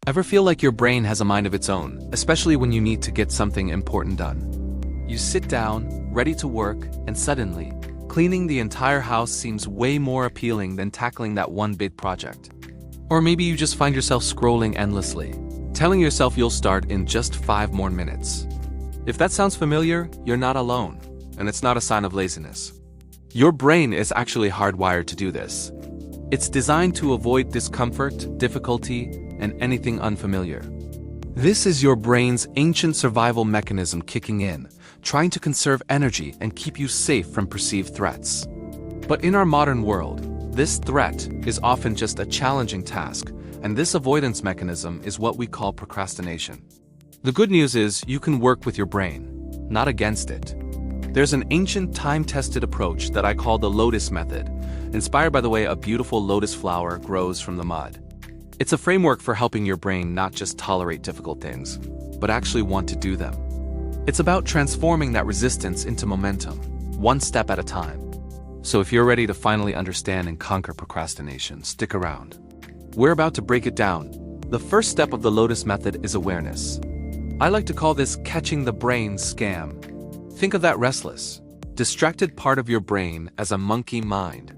Ever feel like your brain has a mind of its own, especially when you need to get something important done? You sit down, ready to work, and suddenly, cleaning the entire house seems way more appealing than tackling that one big project. Or maybe you just find yourself scrolling endlessly, telling yourself you'll start in just 5 more minutes. If that sounds familiar, you're not alone, and it's not a sign of laziness. Your brain is actually hardwired to do this. It's designed to avoid discomfort, difficulty, and anything unfamiliar. This is your brain's ancient survival mechanism kicking in, trying to conserve energy and keep you safe from perceived threats. But in our modern world, this threat is often just a challenging task, and this avoidance mechanism is what we call procrastination. The good news is you can work with your brain, not against it. There's an ancient time-tested approach that I call the lotus method, inspired by the way a beautiful lotus flower grows from the mud. It's a framework for helping your brain not just tolerate difficult things, but actually want to do them. It's about transforming that resistance into momentum, one step at a time. So if you're ready to finally understand and conquer procrastination, stick around. We're about to break it down. The first step of the lotus method is awareness. I like to call this catching the brain scam. Think of that restless, distracted part of your brain as a monkey mind.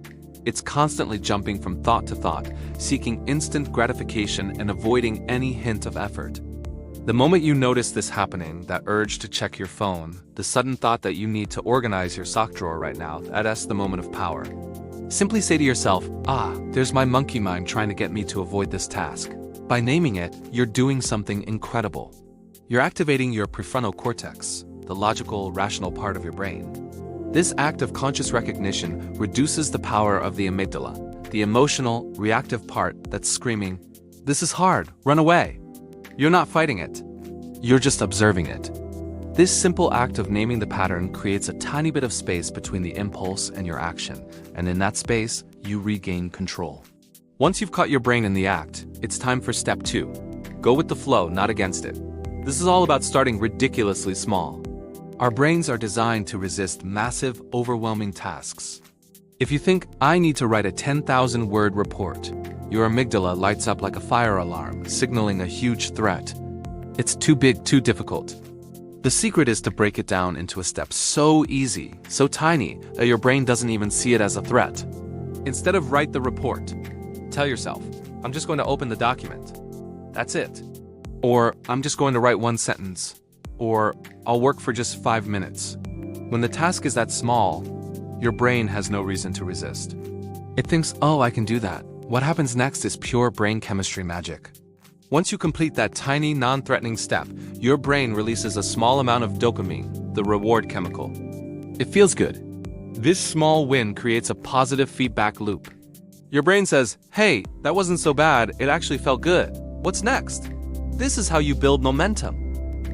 It's constantly jumping from thought to thought, seeking instant gratification and avoiding any hint of effort. The moment you notice this happening, that urge to check your phone, the sudden thought that you need to organize your sock drawer right now, that's the moment of power. Simply say to yourself, there's my monkey mind trying to get me to avoid this task. By naming it, you're doing something incredible. You're activating your prefrontal cortex, the logical, rational part of your brain. This act of conscious recognition reduces the power of the amygdala, the emotional, reactive part that's screaming, "This is hard, run away." You're not fighting it. You're just observing it. This simple act of naming the pattern creates a tiny bit of space between the impulse and your action, and in that space, you regain control. Once you've caught your brain in the act, it's time for step 2. Go with the flow, not against it. This is all about starting ridiculously small. Our brains are designed to resist massive, overwhelming tasks. If you think, I need to write a 10,000-word report, your amygdala lights up like a fire alarm, signaling a huge threat. It's too big, too difficult. The secret is to break it down into a step so easy, so tiny, that your brain doesn't even see it as a threat. Instead of write the report, tell yourself, I'm just going to open the document. That's it. Or, I'm just going to write 1 sentence. Or, I'll work for just 5 minutes. When the task is that small, your brain has no reason to resist. It thinks, I can do that. What happens next is pure brain chemistry magic. Once you complete that tiny, non-threatening step, your brain releases a small amount of dopamine, the reward chemical. It feels good. This small win creates a positive feedback loop. Your brain says, hey, that wasn't so bad, it actually felt good. What's next? This is how you build momentum.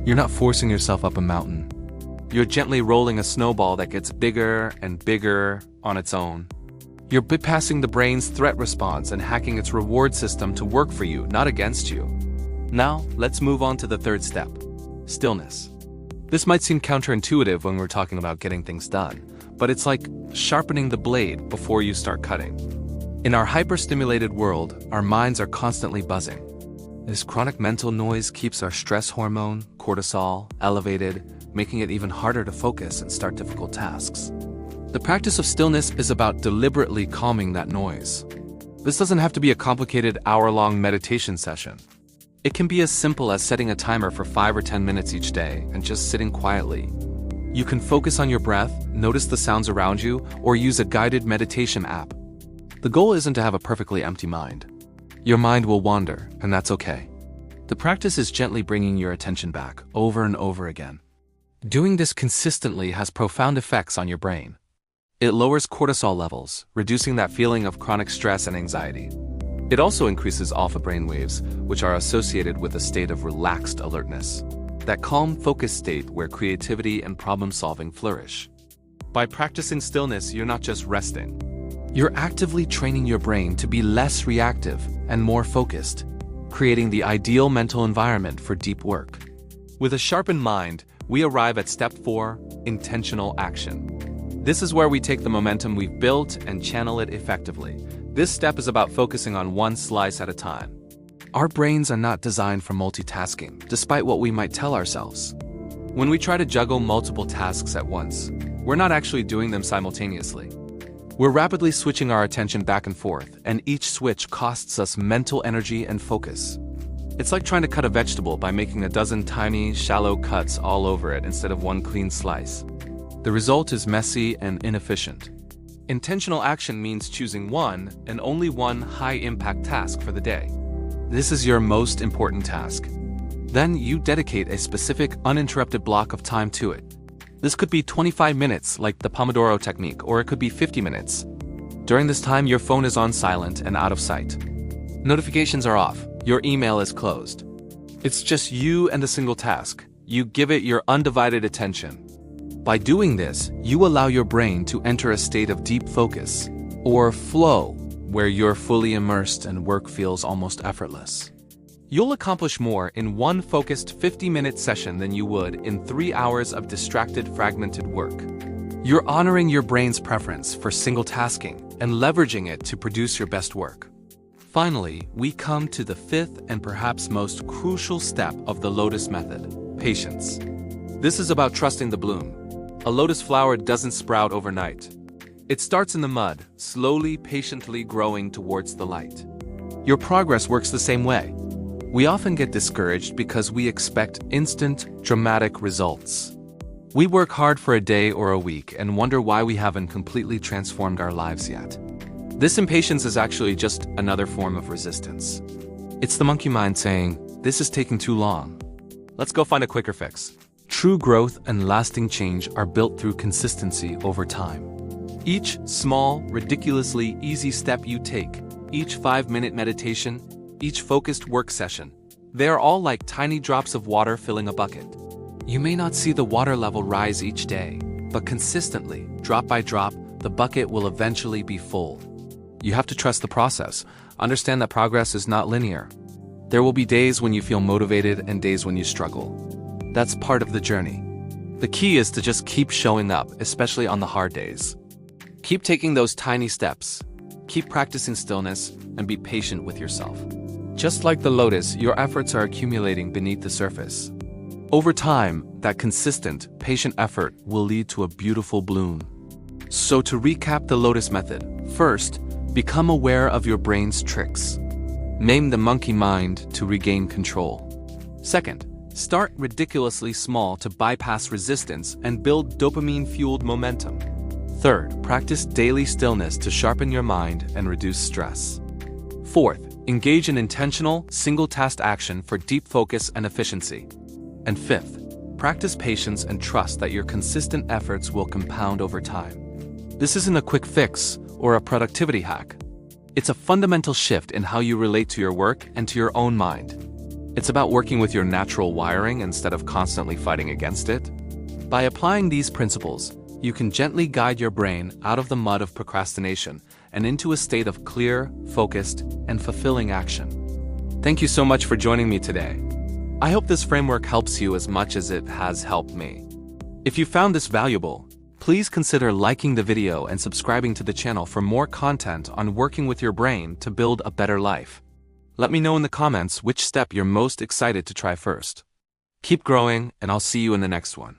You're not forcing yourself up a mountain. You're gently rolling a snowball that gets bigger and bigger on its own. You're bypassing the brain's threat response and hacking its reward system to work for you, not against you. Now, let's move on to the third step, stillness. This might seem counterintuitive when we're talking about getting things done, but it's like sharpening the blade before you start cutting. In our hyper-stimulated world, our minds are constantly buzzing. This chronic mental noise keeps our stress hormone, cortisol, elevated, making it even harder to focus and start difficult tasks. The practice of stillness is about deliberately calming that noise. This doesn't have to be a complicated hour-long meditation session. It can be as simple as setting a timer for 5 or 10 minutes each day and just sitting quietly. You can focus on your breath, notice the sounds around you, or use a guided meditation app. The goal isn't to have a perfectly empty mind. Your mind will wander, and that's okay. The practice is gently bringing your attention back, over and over again. Doing this consistently has profound effects on your brain. It lowers cortisol levels, reducing that feeling of chronic stress and anxiety. It also increases alpha brainwaves, which are associated with a state of relaxed alertness. That calm, focused state where creativity and problem-solving flourish. By practicing stillness, you're not just resting. You're actively training your brain to be less reactive and more focused, creating the ideal mental environment for deep work. With a sharpened mind, we arrive at step 4, intentional action. This is where we take the momentum we've built and channel it effectively. This step is about focusing on one slice at a time. Our brains are not designed for multitasking, despite what we might tell ourselves. When we try to juggle multiple tasks at once, we're not actually doing them simultaneously. We're rapidly switching our attention back and forth, and each switch costs us mental energy and focus. It's like trying to cut a vegetable by making a dozen tiny, shallow cuts all over it instead of one clean slice. The result is messy and inefficient. Intentional action means choosing one and only one high-impact task for the day. This is your most important task. Then you dedicate a specific, uninterrupted block of time to it. This could be 25 minutes, like the Pomodoro technique, or it could be 50 minutes. During this time, your phone is on silent and out of sight. Notifications are off. Your email is closed. It's just you and a single task. You give it your undivided attention. By doing this, you allow your brain to enter a state of deep focus, or flow, where you're fully immersed and work feels almost effortless. You'll accomplish more in one focused 50-minute session than you would in 3 hours of distracted, fragmented work. You're honoring your brain's preference for single tasking and leveraging it to produce your best work. Finally, we come to the fifth and perhaps most crucial step of the Lotus Method: patience. This is about trusting the bloom. A lotus flower doesn't sprout overnight. It starts in the mud, slowly, patiently growing towards the light. Your progress works the same way. We often get discouraged because we expect instant, dramatic results. We work hard for a day or a week and wonder why we haven't completely transformed our lives yet. This impatience is actually just another form of resistance. It's the monkey mind saying, "This is taking too long. Let's go find a quicker fix." True growth and lasting change are built through consistency over time. Each small, ridiculously easy step you take, each 5-minute meditation, each focused work session, they are all like tiny drops of water filling a bucket. You may not see the water level rise each day, but consistently, drop by drop, the bucket will eventually be full. You have to trust the process. Understand that progress is not linear. There will be days when you feel motivated and days when you struggle. That's part of the journey. The key is to just keep showing up, especially on the hard days. Keep taking those tiny steps. Keep practicing stillness and be patient with yourself. Just like the lotus, your efforts are accumulating beneath the surface. Over time, that consistent, patient effort will lead to a beautiful bloom. So to recap the Lotus Method, first, become aware of your brain's tricks. Name the monkey mind to regain control. Second, start ridiculously small to bypass resistance and build dopamine-fueled momentum. Third, practice daily stillness to sharpen your mind and reduce stress. Fourth, engage in intentional, single-task action for deep focus and efficiency. And fifth, practice patience and trust that your consistent efforts will compound over time. This isn't a quick fix or a productivity hack. It's a fundamental shift in how you relate to your work and to your own mind. It's about working with your natural wiring instead of constantly fighting against it. By applying these principles, you can gently guide your brain out of the mud of procrastination and into a state of clear, focused, and fulfilling action. Thank you so much for joining me today. I hope this framework helps you as much as it has helped me. If you found this valuable, please consider liking the video and subscribing to the channel for more content on working with your brain to build a better life. Let me know in the comments which step you're most excited to try first. Keep growing, and I'll see you in the next one.